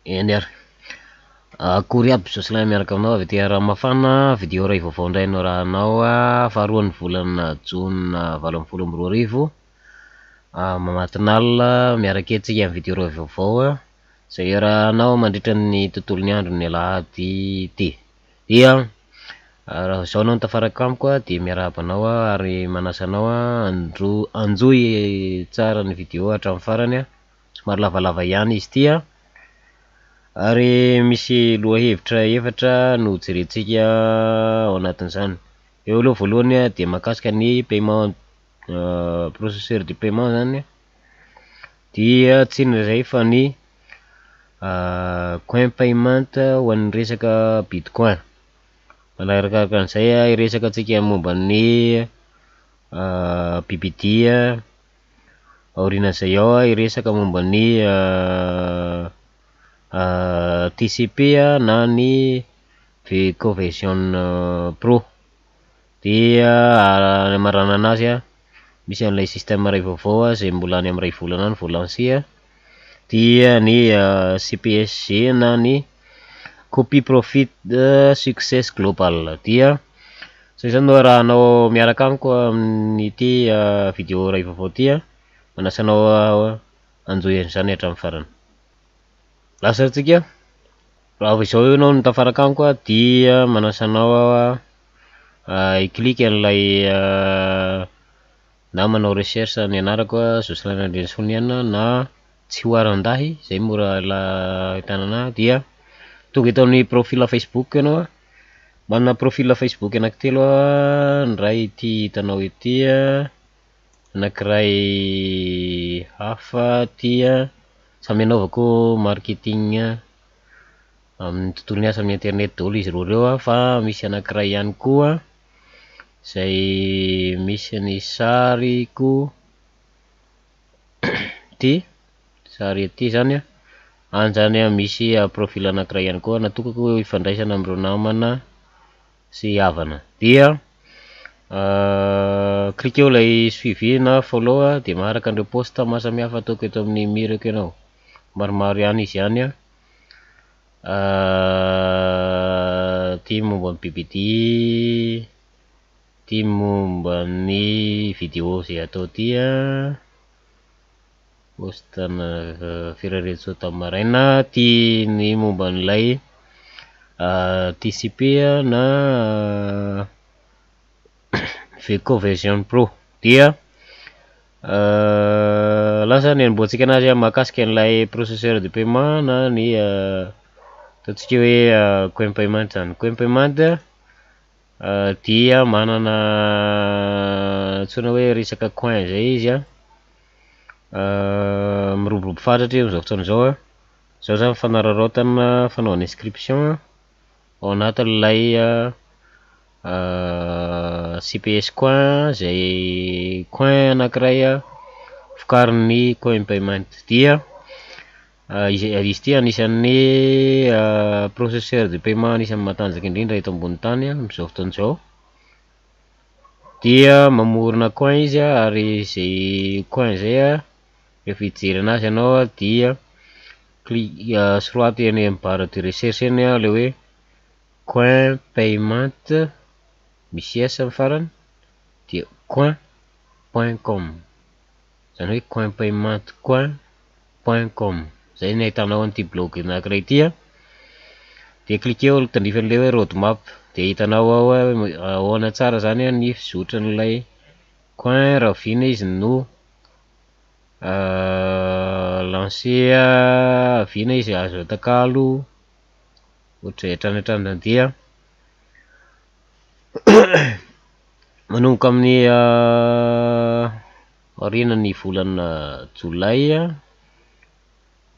Eny ary akory aby sosilay miaraka aminao avy aty Ranomafana, vidéo iray vaovao indray norahanao faharoa ny volana Jona 2024 mamatinalina miaraka etsika amin'ny vidéo iray vaovao zay rahanao mandritra ny tontolon'ny andro ny Alahady ity. Dia raha zao anao tafaraka amiko dia miarabanao ary manasanao anjoy tsara ny vidéo hatramin'ny farany somary lavalava ihany izy ity ary misy lohahevitra efatra no jerentsika ao anatin'izany. Eo aloha voalohany dia mahakasika ny paiement processeur de paiement zany dia tsy inona izay fa ny coin payment ho an'ny resaka bitcoin. Manarakaraka an'izay iresaka antsika momba ny BBD aorianan'izay ao iresaka momba ny TCP na ny Vconversion Pro. Dia marana anazy misy an'ilay système iray vaovao zay mbola any amin'ny ray volana any vao lancé dia ny CPSG na ny copy profit success global. Dia zay zany no rahanao miaraka amiko amin'ity vidéo iray vaovao ty manasanao anjoy an'izany hatramin'ny farany. Lasantsika raha izao ianao no tafaraka amiko dia manasanao i-clique an'ilay na manao recherche ny anarako Jocelyn Andreny Soniana na tsy ho arandahy zay mora hitanana dia tonga eto amin'ny profil Facebook ianao manana profil Facebook anankitelo ny ray ity hitanao ity anankiray hafa ty samy anaovako marketing amin'ny tontolon'ny asa amin'ny internet daholo izy roa fa misy anankiray ihany koa zay misy ny sariko ty sary ety zany anjany misy profil anankiray ihany koa natokako ifandraisana amin'ireo namana sy havana. Dia cliqueo lay suivi na follow dia maharaka an'ireo post maro samihafa ataoko eto amin'ny mirako ianao, maromaro ihany izy ihany ty momba ny BBD, ty momba ny vidéo zay atao ty postana firaretso tamin'ny maraina, ty ny momba n'ilay TCP na Vconversion Pro. Dia lasa ny anomboantsika anazy mahakasika an'ilay processeur de paiement na ny ataontsika hoe coin payment zany. Coin payment dia manana antsoina hoe resaka coin zay izy miroborobo fatratra amin'izao fotoana izao zao zany fanararaotana fanaovana inscription ao anatin'ilay CPS coin zay coin anankiray vokarin'ny coin payment. Dia izy ity anisan'ny processeur de paiement anisan'ny matanjaka indrindra eto ambony tany amin'izao fotoana izao. Dia mamorona coin izy ary zay coin zay rehefa hijery anazy ianao dia soroaty eny amin'ny barre de recherche eny le hoe coin payment misy s amin'ny farany dia coin.com zany hoe coin payment coin.com zay ny ahitanao an'ity blog anankiray ity dia cliqueo tandrifan'ilay hoe roadmap dia hitanao ao ana tsara zany ny fizotra n'ilay coin raha viana izy no lancé viana izy azo atakalo ohatra hatrany. Dia manomboka amin'ny aorianan'ny volana Jolay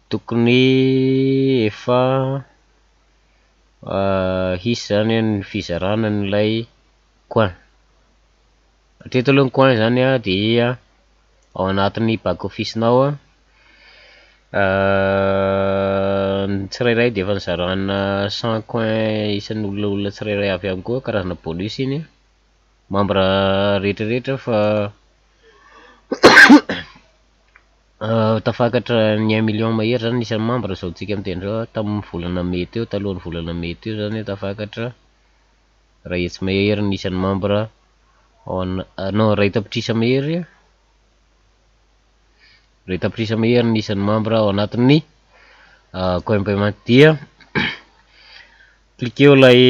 tokony efa hisy zany ny fizarana n'ilay coin. Hatreto aloha ny coin zany dia ao anatin'ny back office nao ny tsirairay dia efa nizarana 100 coin isan'ny olona tsirairay avy ihany koa karazana bonus iny membre rehetrarehetra fa tafakatra ny 1 million mahery zany isan'ny membre zao tsika mitendry zao tamin'ny volana mai teo, talohan'ny volana mai teo zany tafakatra ray hetsy mahery ny isan'ny membre non ray tapitrisa mahery ny isan'ny membre ao anatin'ny coin payment dia cliqueo lay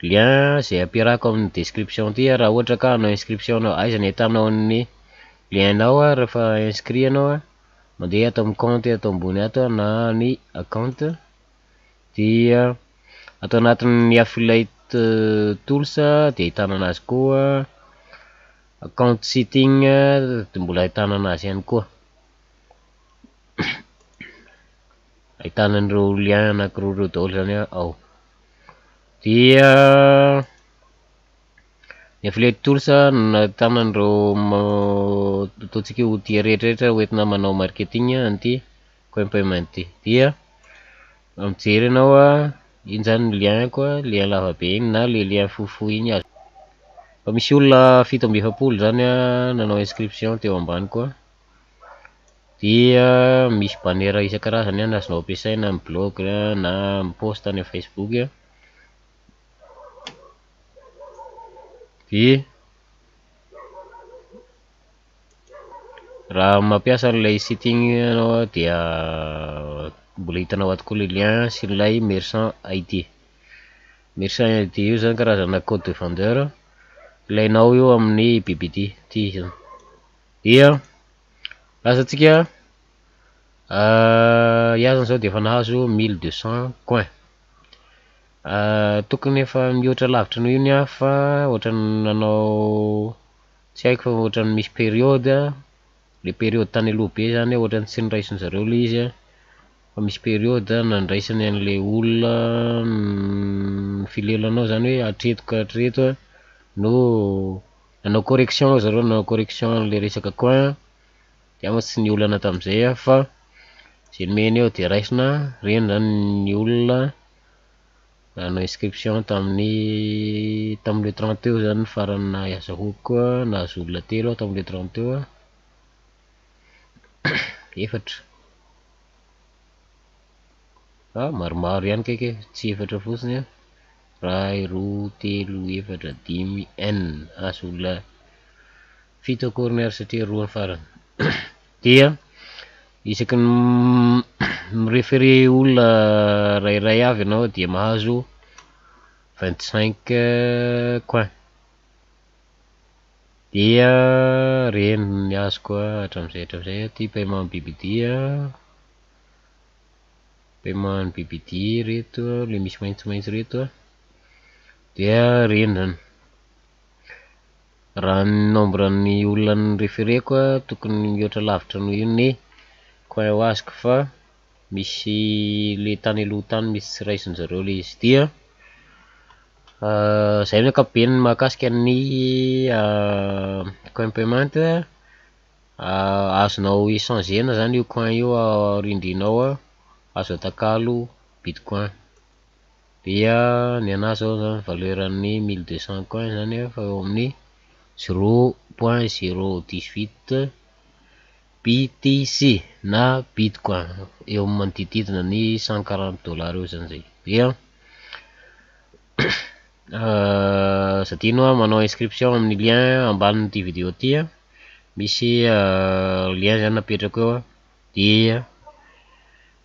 lien zay ampiarahako amin'ny description ty raha ohatra ka hanao inscription anao, aiza ny ahitanao ny lien nao rehefa inscrit anao mandeha ato amin'ny compte ato ambony ato na ny account dia ato anatin'ny affiliate tools dia ahitana anazy koa account setting dia mbola ahitana anazy ihany koa, ahitana an'ireo lien anankiroa ireo daholo zany ao. Dia ny affiliate tools ahitana an'ireo ataontsika outil rehetrarehetra hoentina manao marketing an'ity coin payment ty. Dia mijery anao iny zany lien koa, lien lavabe iny na le lien fohifohy iny azo. Fa misy olona 720 zany nanao inscription teo ambany koa. Dia misy bannière isan-karazany azonao ampiasaina amin'ny blog na amin'ny post ny Facebook. Dia raha mampiasa an'ilay setting anao dia mbola hitanao ato koa le lien sy ilay merchant ID. Merchant ID io zany karazana code de vendeur ilainao io amin'ny BBD ty zany. Dia lazatsika iazana zao dia efa nahazo 1200 coin. Tokony efa mihoatra lavitra noho iny fa ohatra nanao tsy haiko fa ohatra ny misy periode le periode tany aloha be zany ohatra ny tsy niraisin zareo le izy fa misy periode nandraisany an'le olona filelanao zany hoe hatreto no nanao correction zareo, nanao correction le resaka coin dia ama tsy ny olana tamin'izay fa zay nomeny eo dia raisina reny zany ny olona nanao inscription tamin'le 30 eo zany farany nahazahoako nahazo olona 3 tamin'le 30 eo efatra maromaro ihany kaiky tsy efatra fotsiny ray, roa, telo, efatra, dimy, enina azo olona 7 akoriny satria 2 farany. Dia isaky ny mireferé olona rairay avy ianao dia mahazo 25 coin. Dia reny ny azoko hatramin'izay ty paiement BBD paiement BBD reto le misy maintsomaintso reto dia reny zany. Raha ny nombre ny olona ny refereko tokony mihoatra lavitra noho io ny coin ho azoko fa misy le tany aloha tany misy tsy raisin'zareo le izy. Dia zay ny ankapobeny mahakasika ny coin payment azonao échangena zany io coin io rindrinao azo atakalo bitcoin. Dia ny anazy zao zany valeur ny 1200 coin zany fa eo amin'ny 0.018 BTC na bitcoin eo amin'ny manodididina ny $140 eo zany zay. Dia zadino manao inscription amin'ny lien ambanin'ity vidéo ty misy lien zany napetrako eo dia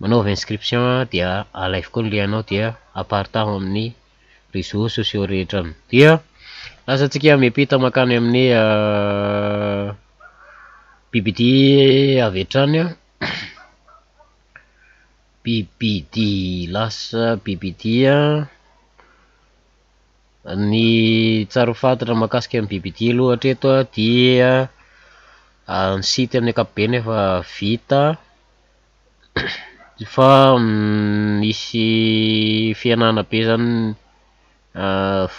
manaova inscription dia alaivy ny lienao dia apartaho amin'ny réseaux sociaux rehetra. Dia lazatsika miampita makany amin'ny BBD avy hatrany BBD lasa BBD ny tsara ho fantatra mahakasika amin'ny BBD aloha hatreto dia ny site amin'ny ankapobeny efa vita fa misy fianana be zany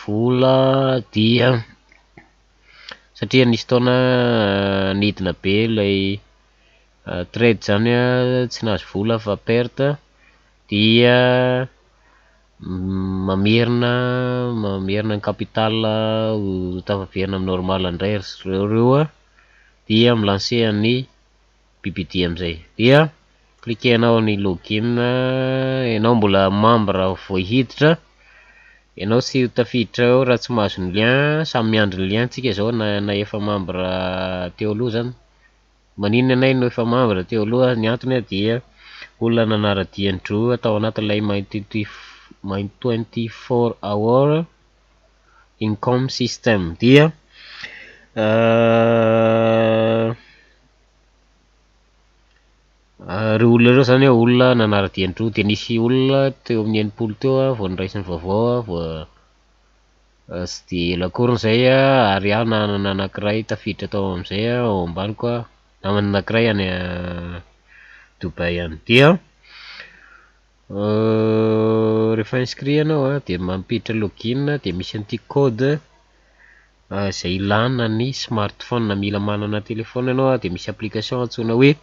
vola dia satria nisy taona nidina be ilay trade zany tsy nahazo vola fa perte dia mamerina ny capital tafaverina amin'ny normal indray reo dia milancer ny PPT amizay. Dia cliquenao ny login, ianao mbola membre vao hiditra, ianao tsy tafiditra ao raha tsy mahazo ny lien, samy miandry ny lien tsika zao na efa membre teo aloha zany. Maninona anay no efa membre teo aloha, ny antony dia olona nanara-dian-droa atao anatin'ilay my 24 hour income system. Dia ry olona reo zany olona nanara-dian-droa, de nisy olona teo amin'ny 80 teo vao niraisiny vaovao vao tsy de ela akorin'izay ary nanana anankiray tafiditra tao amizay ao ambaniko namana anankiray any Dubai any. Dia rehefa inscrit anao de mampiditra login, de misy an'ity code zay ilana ny smartphone, mila manana téléphone anao de misy application antsoina hoe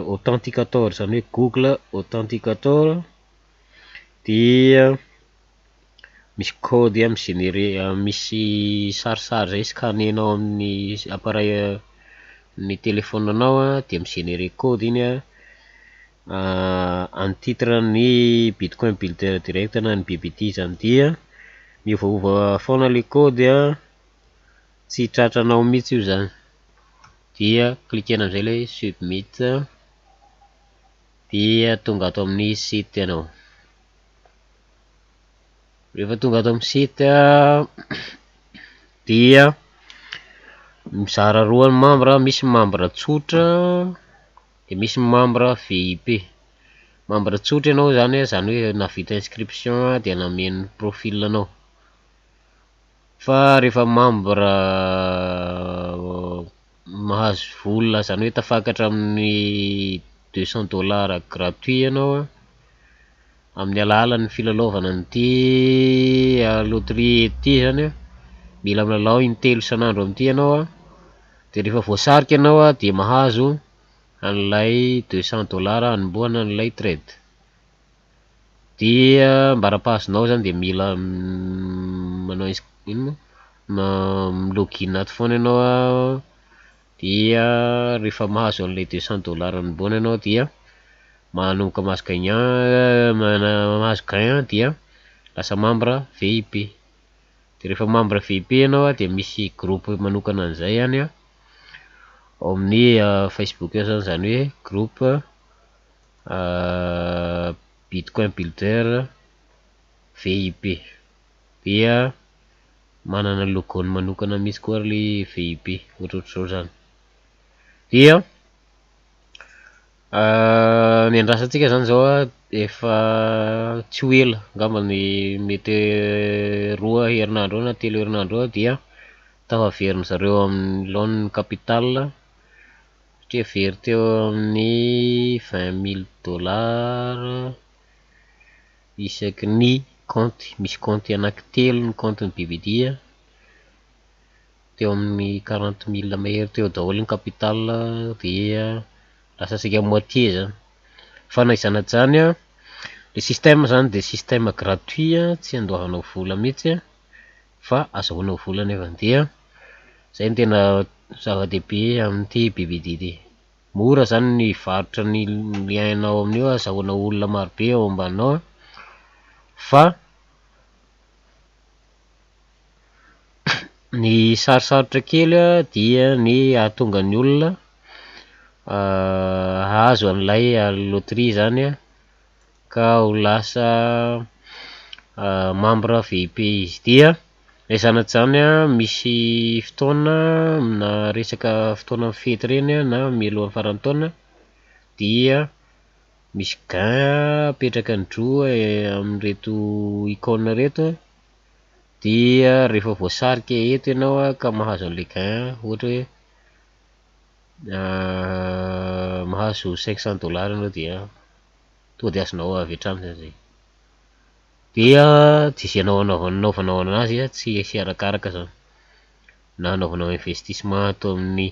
authenticator, zany hoe Google authenticator. Dia misy code misy sarisary zay scanenao amin'ny appareil ny téléphone anao de mi-générer code iny en titre ny Bitcoin Builder Direct na ny BBD zany. Dia miovaova foana le code tsy tratranao mihitsy io zany. Dia cliquena amizay ilay submit, dia tonga ato amin'ny site ianao. Rehefa tonga ato amin'ny site dia mizara roa ny membre, misy membre tsotra de misy membre VIP. Membre tsotra ianao zany hoe navita inscription de nameno profil anao. Fa rehefa membre mahazo vola, zany hoe tafakatra amin'ny $200 gratuit ianao amin'ny alalan'ny filalaovana an'ity loterie ity zany, mila milalao intelo isan'andro amin'ity ianao de rehefa voasarika ianao de mahazo an'ilay $200 anombohana an'ilay trade. Dia mbarapahazonao zany de mila manao login ato foana ianao. Dia rehefa mahazo an'ilay $200 anombohana ianao dia manomboka mahazo gain dia lasa membre VIP. De rehefa membre VIP ianao de misy groupe manokana an'izay any ao amin'ny Facebook eo zany hoe groupe Bitcoin Builder VIP. Dia manana logony manokana mihitsy koa le VIP ohatrohatr'izao zany. Dia ny andrasantsika zany zao efa tsy ho ela, angamba ny mety 2 herinandro na 3 herinandro dia tafaverin'ny zareo amin'ny loan capital satria very teo amin'ny $20,000 isaky ny compte. Misy compte anankitelo ny compte ny BBD teo amin'ny 40,000 mahery teo daholo ny capital. Dia lasa sika moitié zany. Fa na izany zany le système zany de système gratuit, tsy andoavanao vola mihitsy fa azahoanao vola nefa. Dia zay ny tena zava-dehibe amin'ity BBD ity. Mora zany ny varotra ny lienao amin'io, azahoanao olona marobe ao ambaninao. Fa ny sarosarotra kely dia ny ahatonga ny olona ahazo an'ilay loterie zany ka ho lasa membre VIP izy. Dia izany zany misy fotoana na resaka fotoana fety reny na mialohan'ny faran'ny taona dia misy gain apetraka ny droa amin'reto icône reto. Dia rehefa voasarika eto ianao ka mahazo an'le gain, ohatra hoe mahazo $500 ianao dia tonga de azonao avy hatrany zay. Dia tsy izay anaovanao anazy tsy arakaraka zany, na anaovanao investissement atao amin'ny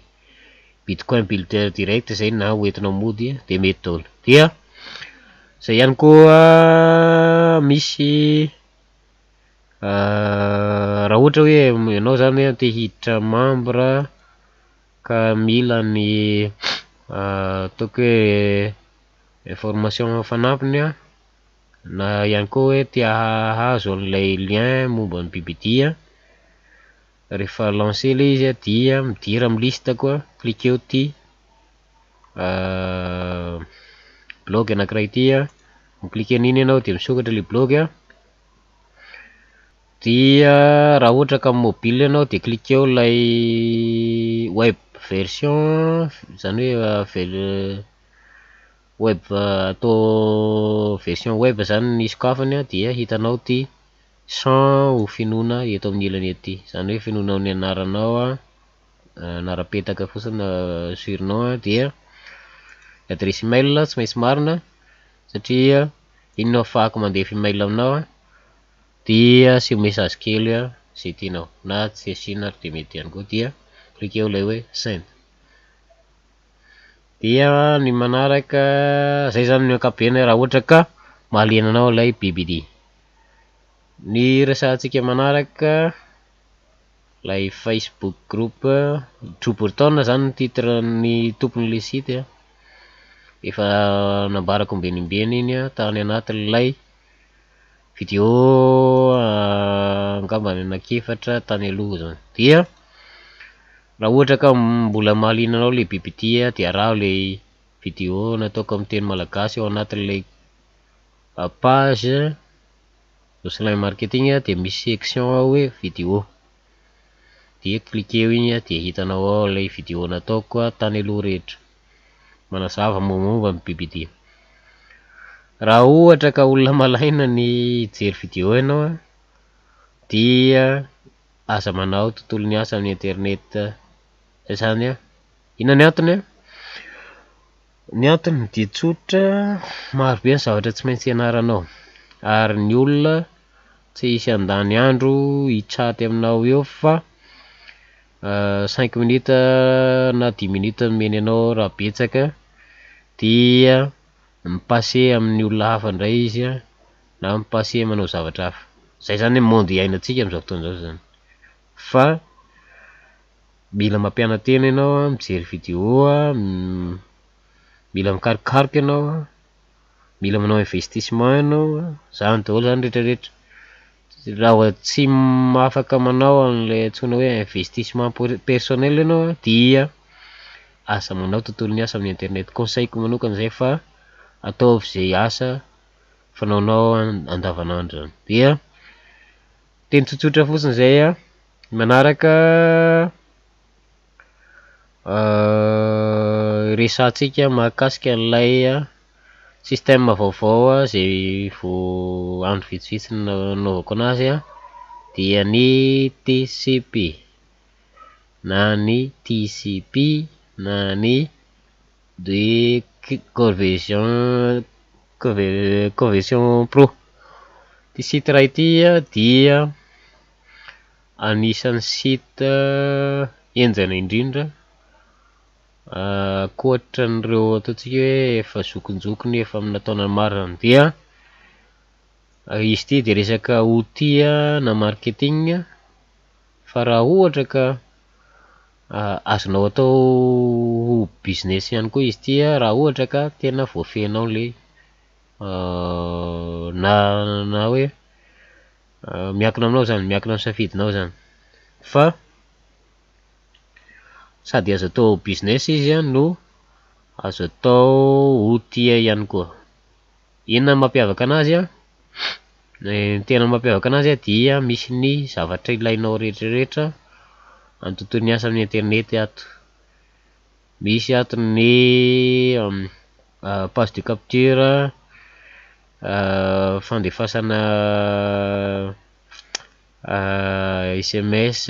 Bitcoin Builder Direct zay na hoentinao mody de mety daholo. Dia zay ihany koa misy raha ohatra hoe ianao zany te hiditra membre ka mila ny ataoko hoe information fanampiny na ihany koa hoe tia hahazo an'ilay lien momba ny BBD rehefa lancer le izy dia midira amin'ny liste koa, cliquer ty blog anankiray ty cliquer an'iny ianao dia misokatra le blog dia raha ohatra ka mobile ianao dia cliquer lay web version, zany hoe web atao version web zany ny sokafany dia hitanao ty champ ho finoana eto amin'ny ilany ety, zany hoe finoana ny anaranao anara-petaka fotsiny surnom dia adresse email tsy maintsy marina satria iny no ahafahako mandefa email aminao dia sy message kely zay tianao na tsy asiana ary de mety ihany koa dia cliquer lay hoe send. Dia ny manaraka zay zany ny ankapobeny raha ohatra ka mahalena anao lay BBD. Ny resahantsika manaraka lay Facebook group Trobortone zany ny titre ny tompon'le site efa nambarako ambenimbeny iny tany anatin'ilay vidéo angambany anakefatra tany aloha zany. Dia raha ohatra ka mbola mahaliana anao le BBD dia araho le vidéo nataoko amin'ny teny malagasy ao anatin'ilay page Jocelyn marketing dia misy section hoe vidéo dia cliquer iny dia hitanao ao lay vidéo nataoko tany aloha rehetra manazava momba ny BBD. Raha ohatra ka olona malaina ny jery vidéo ianao dia aza manao tontolo ny asa amin'ny internet zany inona ny antony ny antony dia tsotra, marobe ny zavatra tsy maintsy ianaranao ary ny olona tsy hisy andany andro hitraty aminao eo fa 5 minutes na 10 minutes nomeny anao raha betsaka dia mipase amin'ny olona hafa indray izy na mipase manao zavatra hafa. Zay zany hoe monde iainantsika amin'izao fotoana izao zany, fa mila mampiana-tena ianao mijery vidéo mila mikarokaloka ianao mila manao investissement ianao zany daholo zany rehetrarehetra. Raha tsy afaka manao an'ilay antsoina hoe investissement personnel ianao dia asa manao tontolo ny asa amin'ny internet. Conseilko manokana zay fa ataovy zay asa fanaonao andavanandro zany. Dia teny tsotsotra fotsiny zay manaraka resahantsika mahakasika an'ilay système vaovao zay vao andro vitsivitsy nanaovako anazy dia ny TCP na ny TCP na ny de conversion pro. Ty site ray ity dia anisan'ny site enjana indrindra koatra n'ireo ataontsika hoe efa zokonjokony efa amina taona maro zany. Dia izy ity dia resaka outil na marketing fa raha ohatra ka azonao atao business ihany koa izy ity raha ohatra ka tena voafehinao le na hoe miankina aminao zany, miankina amin'ny safidinao zany, fa sady azo atao business izy no azo atao outil ihany koa. Inona mampiavaka anazy ny tena mampiavaka anazy dia misy ny zavatra ilainao rehetrarehetra amin'ny tontolo ny asa amin'ny internet ato. Misy ato ny page de capture, fandefasana SMS,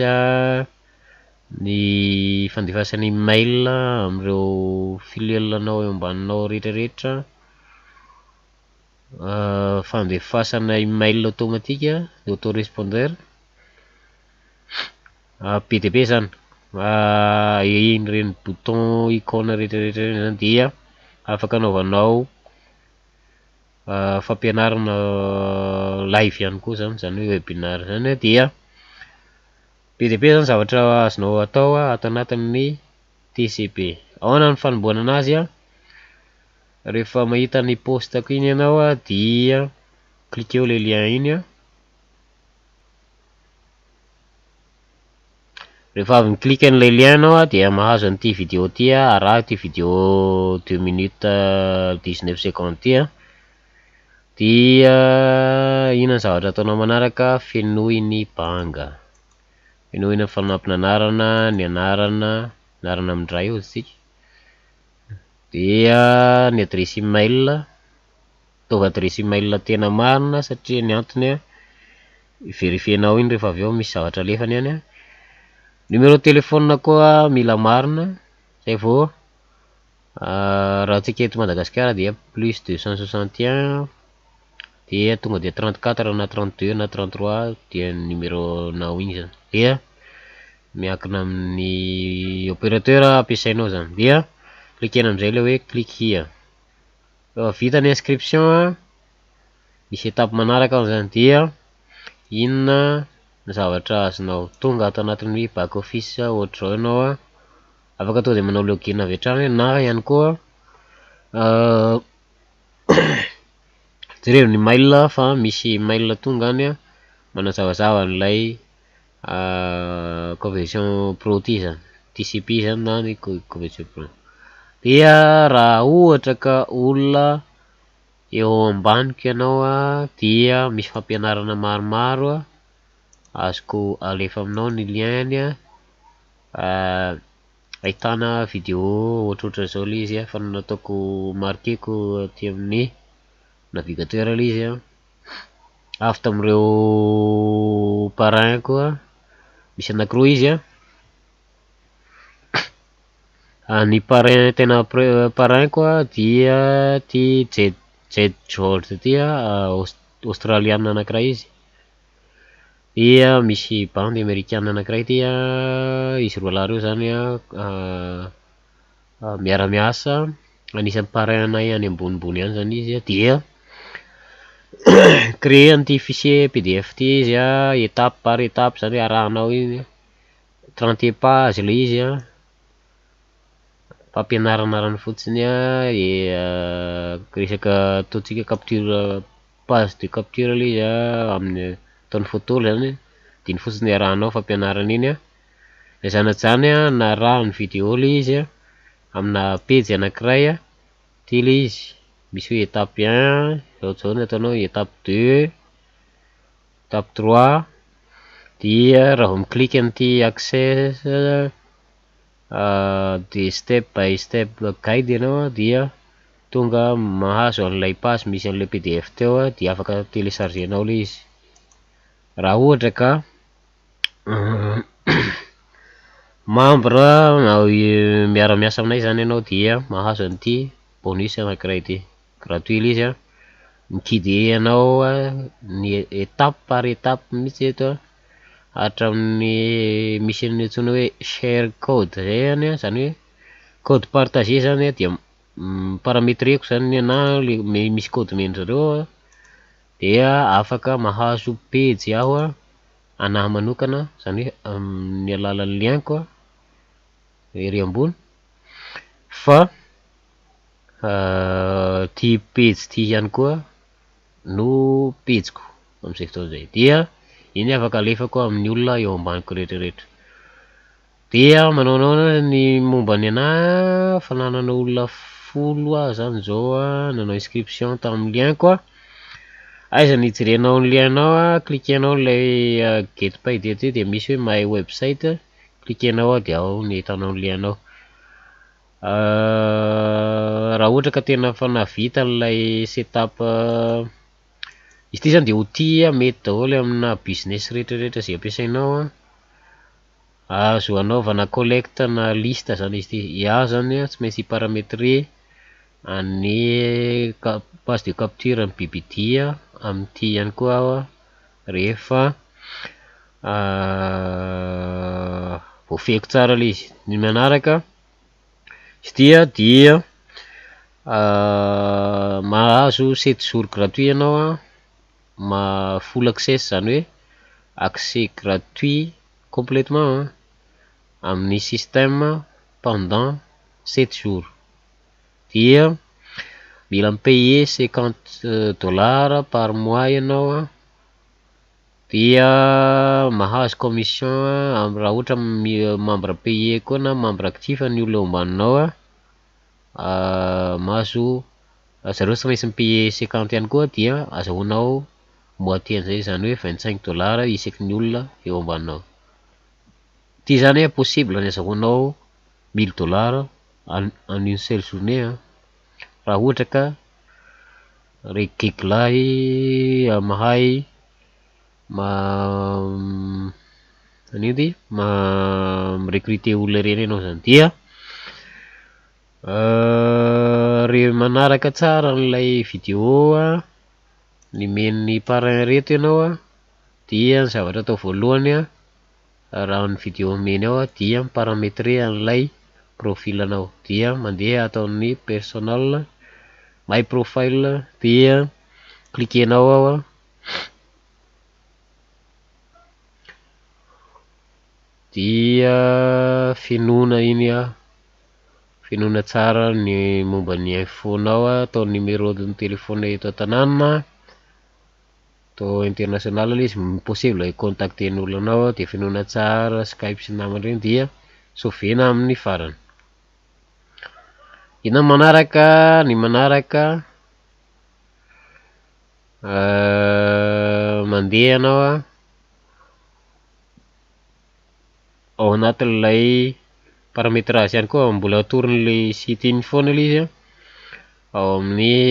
ny fandefasana email amin'ireo filialinanao eo ambaninao rehetrarehetra, fandefasana email automatique autorespondeur, be dia be zany iny reny bouton icône rehetrarehetra reny zany dia afaka anaovanao fampianarana live ihany koa zany, zany hoe webinar zany dia be dia be zany zavatra azonao atao ato anatin'ny TCP. Ahoana ny fanomboana anazy a? Rehefa mahita ny postako iny ianao a dia cliqueo le lien iny a. Rehefa avy cliquer an'ilay lien anao a dia mahazo an'ity vidéo ty a, araha ty vidéo 2 minutes 19 secondes ty a. Dia inona ny zavatra ataonao manaraka? Fenoy ny banga. Fenoy ny fanampina anarana, ny anarana mindray ozy tsika. Dia ny adresy email, ataova adresy email tena marina satria ny antony a verifienao iny rehefa avy eo misy zavatra lefany any a. Numéro téléphone koa mila marina, zay vao raha tsika eto Madagasikara dia plus 261 dia tonga dia 34 na 32 na 33 dia numéro nao iny zany. Dia miankina amin'ny opérateur ampiasainao zany. Dia cliquena amin'izay le hoe clique here. Rehefa vita ny inscription a, misy étape manaraka zany. Dia inona ny zavatra azonao tonga ato anatin'ny back office ohatr'izao ianao a, afaka atao dia manao login avy hatrany na ihany koa jereo ny mail fa misy mail tonga any a manazavazava an'ilay conversion pro ty zany, TCP zany na ny conversion pro. Dia raha ohatra ka olona eo ambaniko ianao a dia misy fampianarana maromaro a azoko alefa aminao ny lien a, ahitana vidéo ohatrohatra zao le izy a, fa nataoko marqueko aty amin'ny navigateur le izy a. Avy tamin'ireo parrain koa misy anankiroa izy a. Ny parrain tena parrain koa dia ty Jet George ty a, australiana anankiray izy. Dia misy bandy amerikana anankiray ty a, izy roa lahy reo zany a miara-miasa, anisan'ny parrain anay any ambonimbony any zany izy a. Dia créer an'ity fichier PDF ty izy a, étape par étape zany hoe arahanao iny 31 page le izy a, fampianaranarany fotsiny a. Resaka ataontsika capture, page de capture le izy a, amin'ny ataony photo zany diny fotsiny arahanao fampianarana iny a. Zany a narahany vidéo le izy a amina page anankiray a. Ty le izy misy hoe étape 1 zao ny ataonao, étape 2, étape 3. Dia raha vao miclique an'ity access de step by step guide ianao dia tonga mahazo an'ilay page misy an'ilay PDF teo a, dia afaka téléchargenao le izy. Raha ohatra ka membre miara-miasa aminay zany ianao dia mahazo an'ity bonus anankiray ty, gratuit le izy a. Mikidy anao ny étape par étape mihitsy eto a, hatramin'ny misy ny antsoina hoe share code zay any a, zany hoe code partagé zany a. Dia parametreko zany na misy code men'zareo a, dia afaka mahazo page aho a anahy manokana, zany hoe amin'ny alalan'ny lienko a ery ambony. Fa ty page ty ihany koa no pageko amin'izay fotoana zay. Dia iny afaka alefako amin'ny olona eo ambaniko rehetrarehetra. Dia manaonao ny momba ny anahy fa nanana olona 10 zany zao a nanao inscription tamin'ny lienko a. Aiza ny hijerenao ny lienao a, cliquenao lay get paid ty dia misy hoe my website, cliquenao dia ao ny hitanao ny lienao. Raha ohatra ka tena fa navita n'ilay setup izy ty zany dia outil mety daholo amina business rehetrarehetra zay ampiasainao a. Azo anaovana collecte na liste zany izy ty. Iaho zany a tsy maintsy parametrer ny page de capture ny BBD amin'ity ihany koa aho a rehefa voafehiko tsara le izy. Ny manaraka izy dia mahazo 7 jours gratuit ianao a, full access zany hoe accès gratuit complètement amin'ny système pendant 7 jours. Dia mila payer $50 par mois ianao, dia mahazo commission raha ohatra membre payé koa na membre actif ny olona ombaninao, mahazo zareo tsy maintsy mipayer 50 ihany koa, dia azahoanao moitié an'izay, zany hoe $25 isaky ny olona eo ambaninao. Ty zany possible ny azahoanao $1000 en une seule journée, raha ohatra ka rekilahy mahay recruter olona reny ianao zany. Dia re manaraka tsara n'ilay vidéo nimen'ny parrain reto ianao, dia ny zavatra atao voalohany raha ny vidéo meny ao dia parametrer an'ilay profil anao, dia mandeha ataon'ny personal my profile, dia cliquenao ao dia fenona tsara ny momba ny info-nao, atao numéro de téléphone eto an-tanàna, atao international izy, possible contacter ny olonanao, dia fenona tsara Skype sy namany reny, dia sovena amin'ny farany. Ina manaraka mandeha anao ao anatin'ilay parametrage ihany koa, mbola atoron'le site iny foana ilay izy ao amin'ny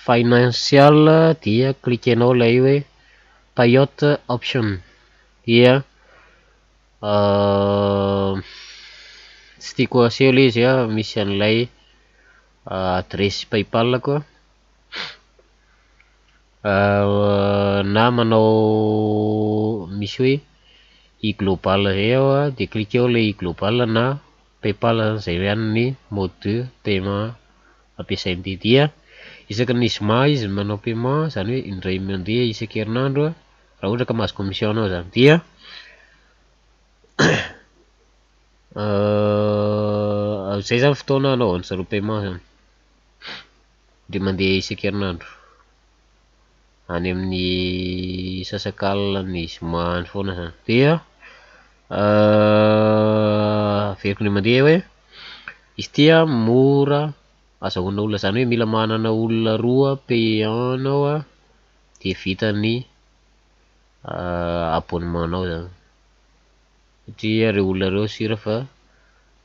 financial, dia cliquenao lay hoe payotte option, dia tsy tiako aseho ilay izy misy an'ilay adresy paypal koa, na manao misy hoe i-global zay ao, de cliqueo le i-global na paypal zay ihany ny mode de paiement ampiasain'ity. Dia isaky ny zoma izy manao paiement, zany hoe indray mandeha isan-kerinandro raha ohatra ka mahazo commission anao zany. Dia zay zany fotoana anaovany zareo paiement zany, de mandeha isan-kerinandro any amin'ny sasak'alina zoma any foana zany. Dia averiko ny mandeha hoe izy tia mora azahoana olona, zany hoe mila manana olona 2 payant anao, de vita ny abonnement anao zany, satria reo olona reo sira fa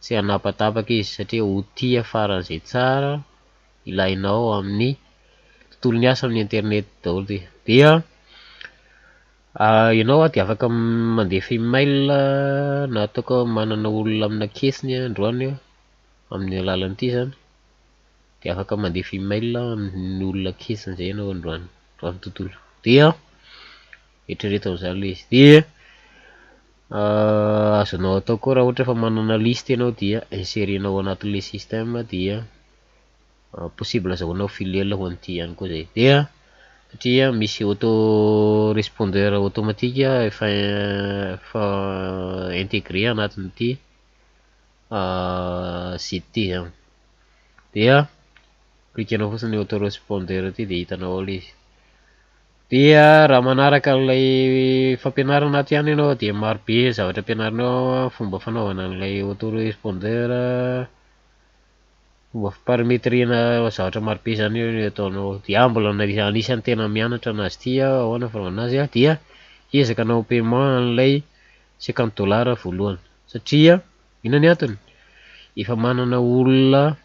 tsy hanapatapaka izy, satria ho tia faran'izay tsara ilainao amin'ny tontolon'ny asa amin'ny internet daholo ty. Dia ianao dia afaka mandefa email na ataoko manana olona amina kesiny androany amin'ny alalan'ity zany, de afaka mandefa email amin'ny olona kesiny zay ianao androany tontolo. Dia eritrereto am'zany le izy. Dia azonao atao koa raha ohatra fa manana liste ianao, dia inserinao anatin'le système, dia possible azahoanao filiale ho an'ity ihany koa zay. Dia satria misy auto respondeur automatique efa intégré anatin'ity site ty zany. Dia cliquenao fotsiny auto respondeur ty, de hitanao ao le izy. Dia raha manaraka an'ilay fampianarana aty ihany ianao, dia maro be zavatra ampianarinao, fomba fanaovana an'ilay auto respondeur, fomba parametrena zavatra maro be zany ataonao. Dia mbola anisan'ny tena mianatra anazy ity ahoana fanaovana azy, dia ezaka anao paiement an'ilay $50 voalohany, satria ina ny antony, efa manana olona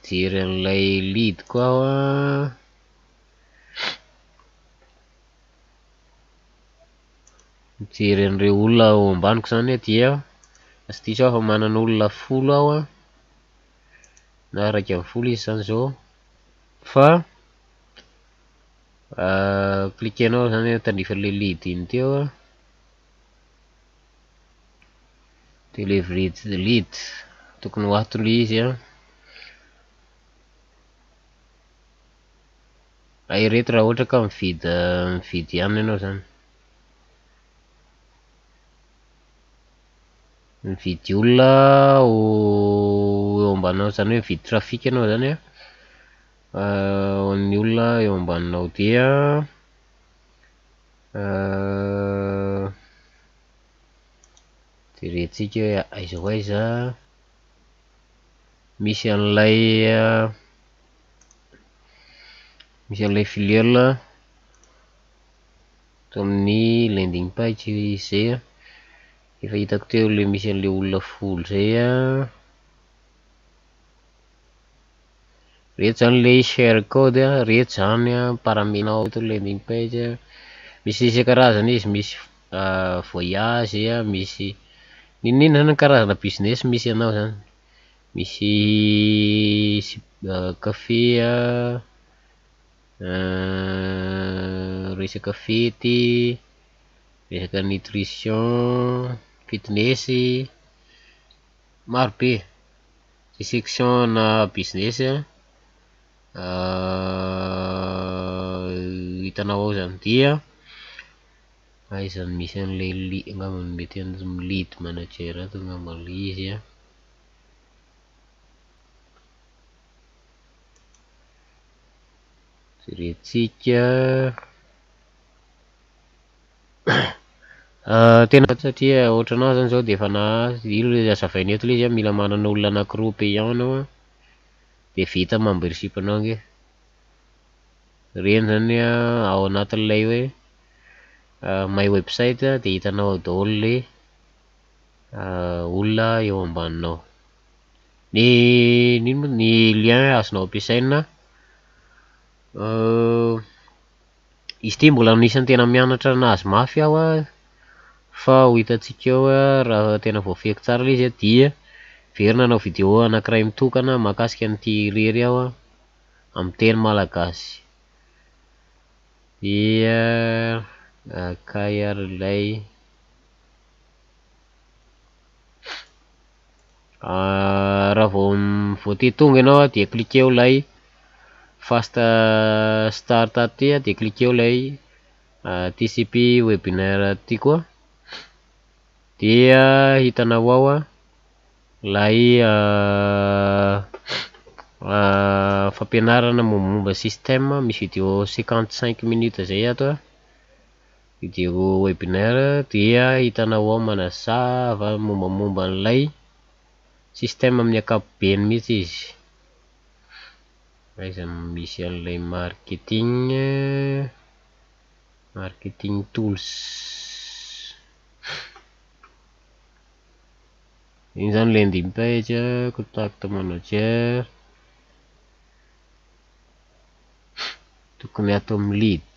diry an'ilay lead koa aho diry an'ireo olona ao ambaniko zany, dia tsy diso aho fa manana olona 10 aho na 12 izy zany zao, fa cliquenao zany tandrifan'le lead iny teo, delivery lead, tokony ho ato le izy a. Ireto raha ohatra ka mividy ihany ianao zany, mividy olona eo ambaninao, zany hoe mividy trafika ianao zany a, ho an'ny olona eo ambaninao dia rehtsika hoe aiza ho aiza misy an'ilay filiale to amin'ny landing page izay efa hitako teo, le misy an'le olona folo zay a. Reto zany le share code a, reto zany a paramenao to landing page a. Misy isan-karazany izy, misy voyage a, misy ninona zany karazana business misy anao zany, misy café a, resaka fety, resaka nutrition, fitness, maro be. Ny section na business hitanao ao zany, dia aizany misy an'le angambany mety amin'ny lead manager ato angambany le izy a. Retsika tena satria ohatranao zany zao de efa ilo azavainy eto le izy a, mila manana olona anankiroa payant anao a, de vita membership anao nge. Reny zany ao anatin'ilay hoe my website de hitanao daholo le olona eo ambaninao. Ny lien azonao ampiasaina, izy ty mbola anisany tena mianatra nazy mafy aho a, fa ho hitantsika eo raha tena voafehiko tsara le izy a, dia verina anao video anankiray mitokana mahakasika an'ity irery aho amin'ny teny malagasy. Dia akay ary ilay raha vao tetonga ianao de cliqueo ilay fast start aty de cliqueo ilay TCP webinaire ty koa, dia hitanao ao lay fampianarana mombamomba système, misy video 55 minutes zay ato video webinaire, dia hitanao ao manazava mombamomba an'ilay système amin'ny ankapobeny mihitsy izy. Aiza misy an'ilay marketing tools, iny zany landing page, contact manager, tokony ato amin'ny lead,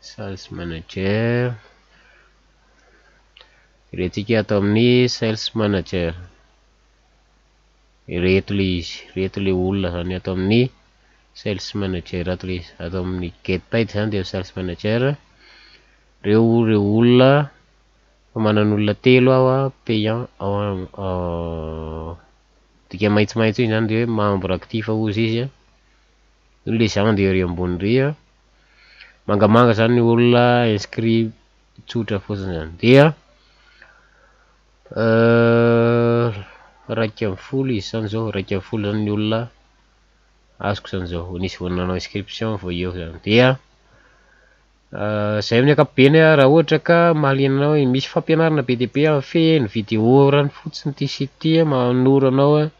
sales manager, retsika ato amin'ny sales manager. Reto le izy, reto le olona zany ato amin'ny sales manager ato le izy, ato amin'ny get page zany de sales manager. Reo olona manan'olona telo aho payant dika maitsomaitso iny zany de hoe membre actif ozy izy le zany de ery ambony ry mangamanga zany ny olona inscrit tsotra fotsiny zany, dia raiky amby folo izy zany zao, raiky amby folo zany ny olona azoko zany zao nisy vonanao inscription vao eo zany. Dia zay amin'ny ankapobeny raha ohatra ka mahaliana anao misy fampianarana be dia be feno video rany fotsiny ty site ty manoro anao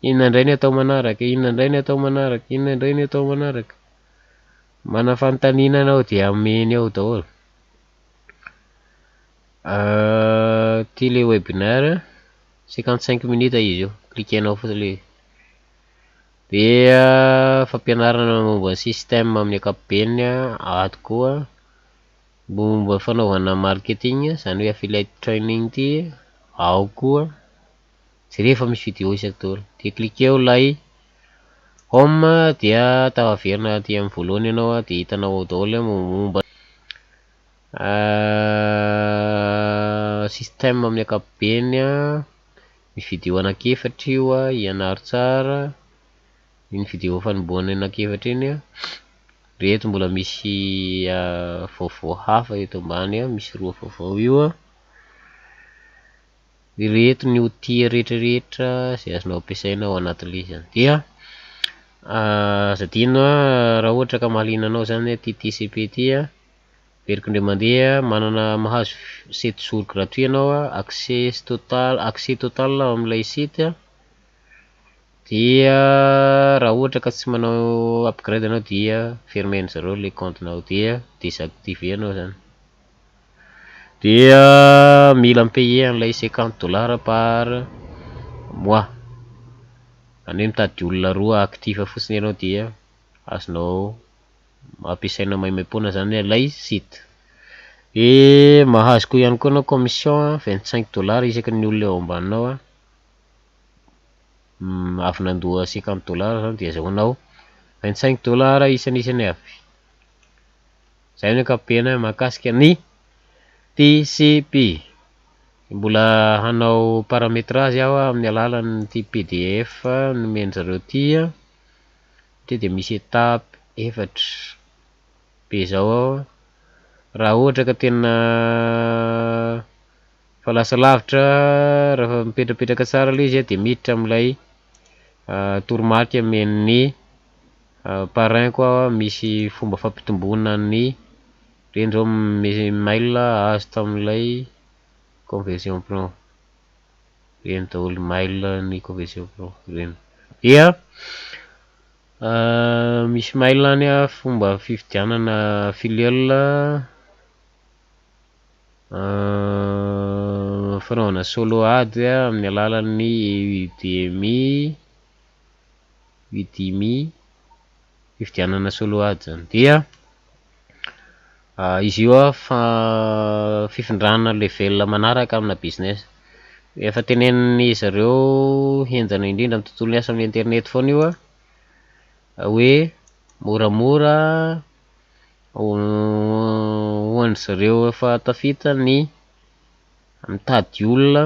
inona indray ny atao manaraka, inona indray ny atao manaraka, inona indray ny atao manaraka, mana fanontaniana anao dia ameny ao daholo. Ty le webinaire 55 minutes izy io, cliquenao fotsiny le, dia fampianarana momba système amin'ny ankapobeny ato koa, momba fanaovana marketing zany hoe affiliate training ty ao koa, jereo fa misy video isaky tolo, de cliqueo lay home dia taverina aty amin'ny voalohany ianao dia hitanao daholo momba système amin'ny ankapobeny misy vidéo anankiefatra io ianaro tsara iny vidéo fanombohana anankiefatra iny reto mbola misy vaovao hafa eto ambany misy 2 vaovao io reto ny outil rehetrarehetra izay azonao ampiasaina ao anatin'ilay izy dia zadino raha ohatra ka mahaliana anao zany ty TCP ty veriko indray mandeha manana mahazo 7 jours gratuit anao accès total amin'ilay site dia raha ohatra ka tsy manao upgrade anao dia fermeny zareo le compte-nao dia désactiver anao zany dia mila payer an'ilay $50 par mois any mitady olona 2 actif fotsiny ianao dia azonao ampiasaina maimaimpoana zany ilay site e mahazo koa ihany koa anao commission $25 isaky ny olona eo ambaninao avy nandoa $50 zany dia azahoanao $25 isan'isany avy zay ny ankapobeny mahakasika ny TCP mbola hanao paramétrage aho amin'ny alalan'ny PDF nomeny zareo ty dia misy étape 4 be zao raha ohatra ka tena fa lasa lavitra raha mipetrapetraka tsara ilay izy dia miditra amin'ilay toromarika amen'ny parrain koa misy fomba fampitomboana ny reny zao mail azo tamin'ilay conversion pro reny daholo mail ny conversion pro reny dia misy mail any fomba fividianana filiale fanaovana solo ad amin'ny alalan'ny Udemy fividianana solo ad zany dia izy io fifindranana level manaraka amina business efa tenenin'ny zareo henjana indrindra amin'ny tontolo asa amin'ny internet foana io hoe moramora hoan'ny zareo efa tafita ny mitady olona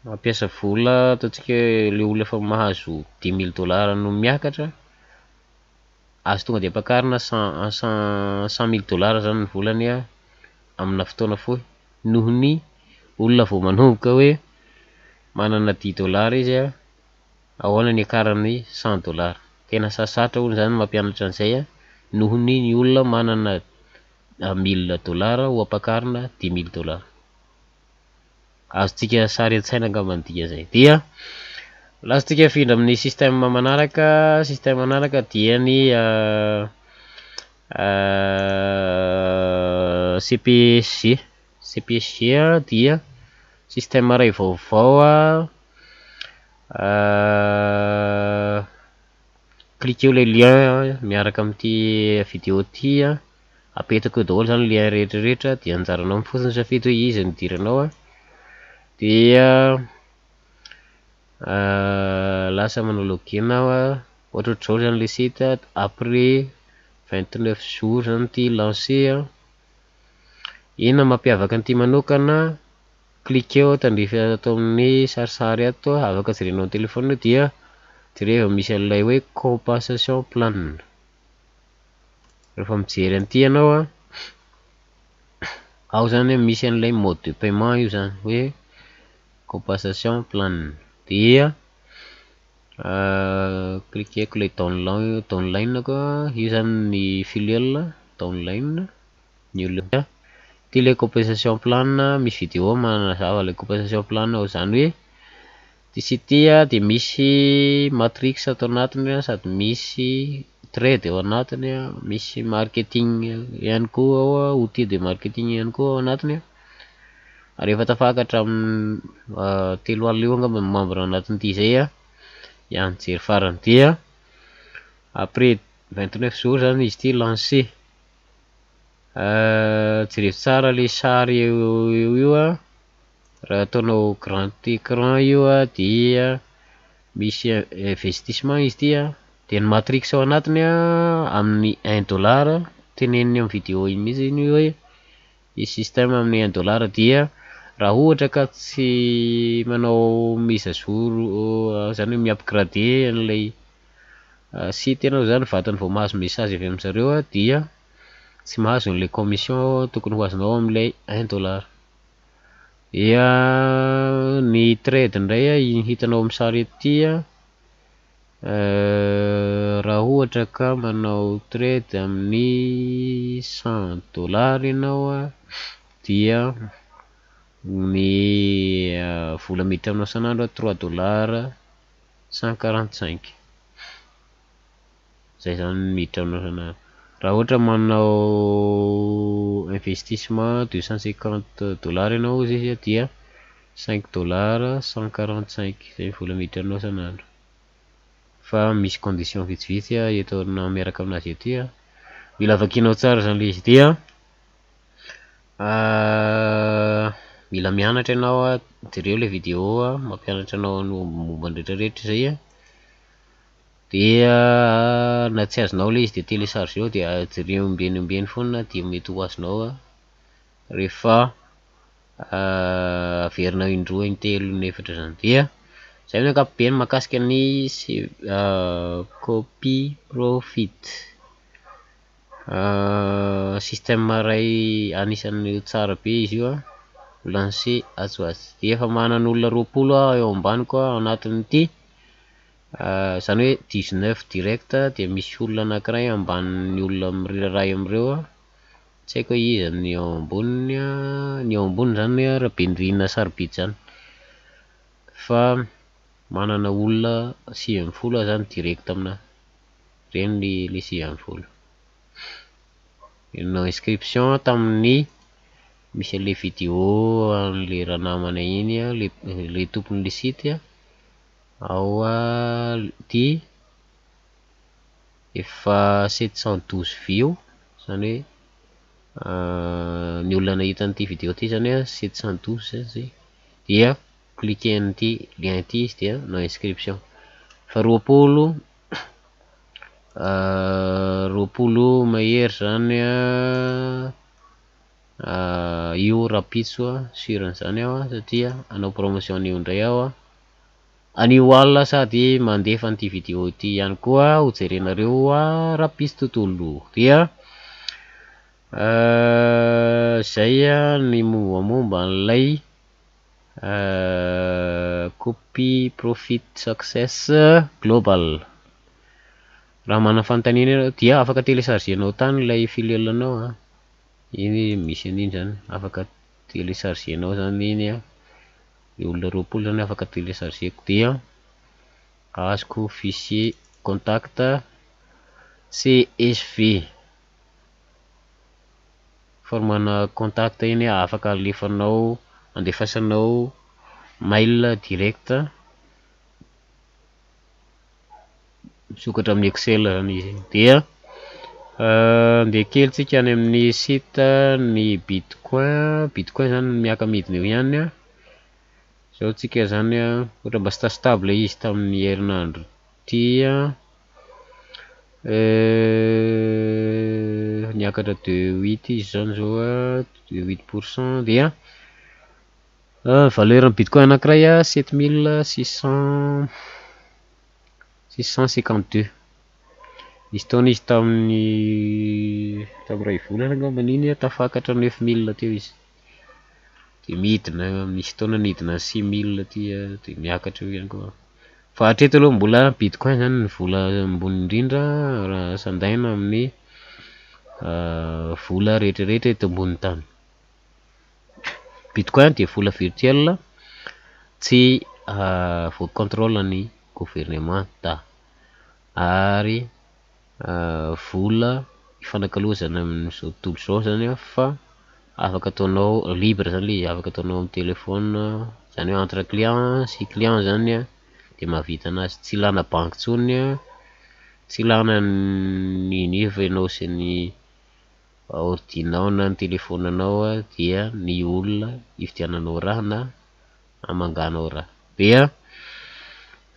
mampiasa vola ataontsika le olona efa mahazo $10,000 no miakatra azo tonga dia ampakarina $100,000 zany ny volany amina fotoana fohy noho ny olona vao manomboka hoe manana $10 izy ahoana ny akarany $100 tena sarosarotra hono zany mampianatra an'izay noho ny olona manana $1,000 ho ampakarina $10,000 azontsika sary an-tsaina angamba ny zay dia lasitsika afindra amin'ny système manaraka dia ny CPSG dia système ray vaovao cliquez le lien miaraka amin'ity vidéo ty apetako daholo zany lien rehetrarehetra dia anjaranao fotsiny safidy hoe izy ny diranao dia lasa manao login aho ohatrozao zany le site après 29 jours zany ty lancé ina mampiavaka an'ity manokana cliquez tandrify atao amin'ny sarisary ato afaka jerenao ny telefona dia jereva misy an'ilay hoe compensation plan rehefa mijery an'ity ianao ao zany misy an'ilay mode de paiement io zany hoe compensation plan dia cliquez le downline koa io zany ny filiale downline ny olona ty le compensation plan misy vidéo manazava le compensation plan ao zany hoe ty site ty dia misy matrix atao anatiny sady misy trade ao anatiny misy marketing ihany koa ao outil de marketing ihany koa ao anatiny rehefa tafakatra amin'ny 3 alina eo angamba membre anatin'ity zay ianjery farany dia après 29 jours zany izy ty lancé jereo tsara le sary io raha ataonao grand écran io dia misy investissement izy ty dia ny matrix ao anatiny amin'ny $1 teneniny amin'ny vidéo iny mihitsy iny hoe i système amin'ny $1 dia raha ohatra ka tsy manao mise à jour zany hoe mi-upgrader an'ilay site ianao zany vatany vao mahazo message avy amin'ny zareo dia tsy mahazo an'ilay commission tokony ho azonao amin'ilay $1. Dia ny trade indray hitanao amin'ny sary ety raha ohatra ka manao trade amin'ny $100 ianao dia ny vola miditra aminao isan'andro $3.145. Zay zany miditra aminao isan'andro. Raha ohatra manao investissement $250 ianao izy dia $5.145 zay vola miditra aminao isan'andro. Fa misy condition vitsivitsy eto miaraka aminazy ety mila vakianao tsara zany izy dia mila mianatra ianao jereo le vidéo mampianatra anao momba rehetrarehetra zay dia na tsy azonao le izy de télécharger dia jereo ombeny foana dia mety ho azonao rehefa averinao indroa intelo inefatra zany. Dia zay ny ankapobeny mahakasika ny copy profit système ray anisan'ny tsara be izy io lancé azo azy. Dia efa manan'olona 20 eo ambany koa anatin'ity zany hoe 19 direct dia misy olona anankiray ambanin'ny olona miriraray amreo tsy haiko hoe iza ny ao ambony zany Rabendrina Sarobidy zany fa manana olona 90 zany direct amina reny le 90. No inscription tamin'ny misy le vidéo an'le raha namana iny le tompon'le site ao ty efa 712 view zany hoe ny olona nahita an'ity vidéo ty zany 712 zay dia cliquer an'ity lien ity izy dia no inscription. Fa 20 mahery zany io rapitso suran'izany aho satria anao promotion io indray aho anio alina sady mandefa an'ity vidéo ity ihany koa ho jerenareo rapitso tontolo. Dia zay ny mombamomba an'ilay copy profit success global. Raha mana fanontaniana ianao dia afaka téléchargenao tany ilay filialanao iny misy an'iny zany afaka téléchargenao zany iny le olona 20 zany afaka téléchargeko. Dia azoko fichier contact CSV formana contact iny afaka alefanao andefasanao mail direct misokatra amin'ny Excel zany izy. Dia ndeha kely tsika any amin'ny site ny bitcoin zany miaka midina eo ihany zao tsika zany ohatra mba stable izy tamin'ny herinandro ty niakatra 2.8 izy zany zao 2.8%. Dia valeur ny bitcoin anankiray 7652 izy taona izy tamin'ny ray volana angamba niny tafakatra 9000 teo izy de midina misy taona nidina 6000 ty de miakatra eo ihany koa. Fa hatreto aloha mbola bitcoin zany ny vola ambony indrindra raha sandaina amin'ny vola rehetrarehetra eto ambony tany. Bitcoin dia vola virtuel tsy voakontrôla ny gouvernement ary vola ifanakalozana amin'izao tontolo zao zany fa afaka ataonao libre zany izy, afaka ataonao amin'ny téléphone zany hoe entre client sy client zany de mahavita anazy tsy ilana banky tsony tsy ilana ny nivenao sy ny ordinao na ny telefonanao dia ny olona ividiananao raha na amanganao raha. Dia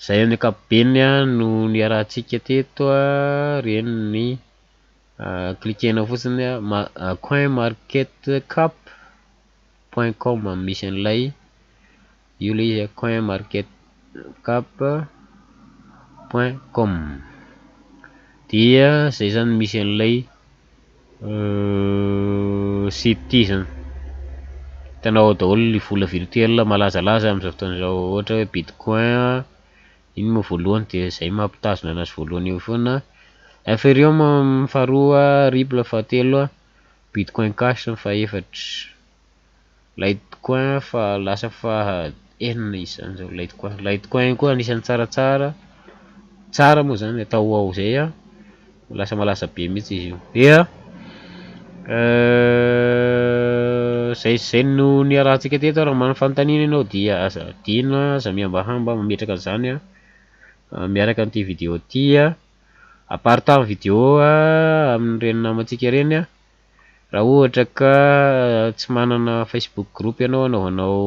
Zay amin'ny ankapobeny no ny arahantsika teto reny ny klikena fotsiny coinmarketcap.com misy an'ilay io le izy coinmarketcap.com dia zay zany misy an'ilay site ty zany. Hitanao daholo ny vola virtuel malazalaza amin'izao fotoan'izao, ohatra hoe bitcoin iny moa voalohany dia zay mampitazona anazy voalohany eo foana. Ethereum faharoa, Ripple fahatelo, Bitcoin Cash fahaefatra, Litecoin fa lasa enina izy zany zao Litecoin. Litecoin koa anisan'ny tsara moa zany atao ao zay lasa malaza be mihitsy izy io. Dia zay no ny arahantsika teto raha manontaniana ianao dia aza adino aza miambahamba mametraka an'izany miaraka amin'ity vidéo ty apartage vidéo amin'ireny namantsika ireny raha ohatra ka tsy manana Facebook group ianao anaovanao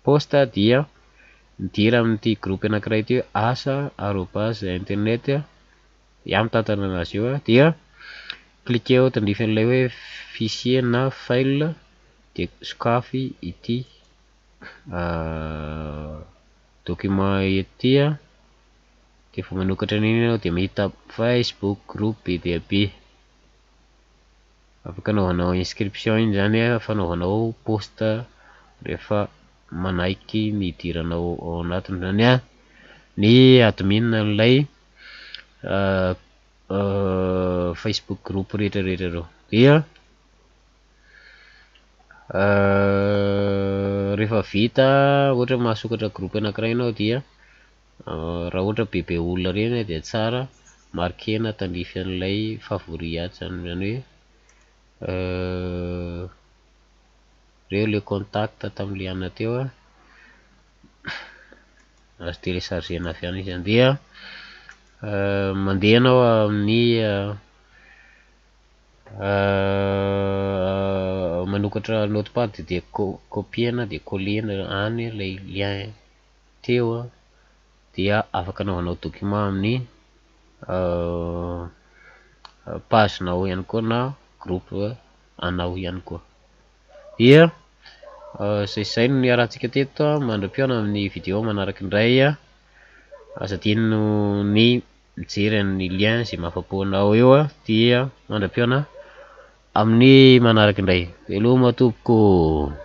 post dia midira amin'ity groupe anankiray ty asa@internet mitantana anazy eo dia cliqueo tandrify an'ilay hoe fichier na file dia sokafy ity document ety dia vao manokatra an'iny ianao dia mahita Facebook groupe BDB. Afaka anaovanao inscription iny zany fanaovanao post rehefa manaiky ny idiranao ao anatiny zany ny admin an'ilay Facebook group rehetrarehetra reo. Dia rehefa vita ohatra mahasokatra groupe anankiray ianao dia raha ohatra bebe olona reny dia tsara markena tandrify an'ilay favori aty zany hoe reo le contact tamin'le ana teo azo téléchargena avy any izy. Dia mandeha anao amin'ny manokatra notepad dia copiena dia collena any ilay lien teo dia afaka anaovanao document amin'ny pagenao ihany koa na groupe anao ihany koa. Dia zay no ny arahantsika teto mandram-piona amin'ny vidéo manaraka indray aza adino ny mijery amin'ny lien zay mahafapo anao eo dia mandram-piona amin'ny manaraka indray. Veloma tompoko.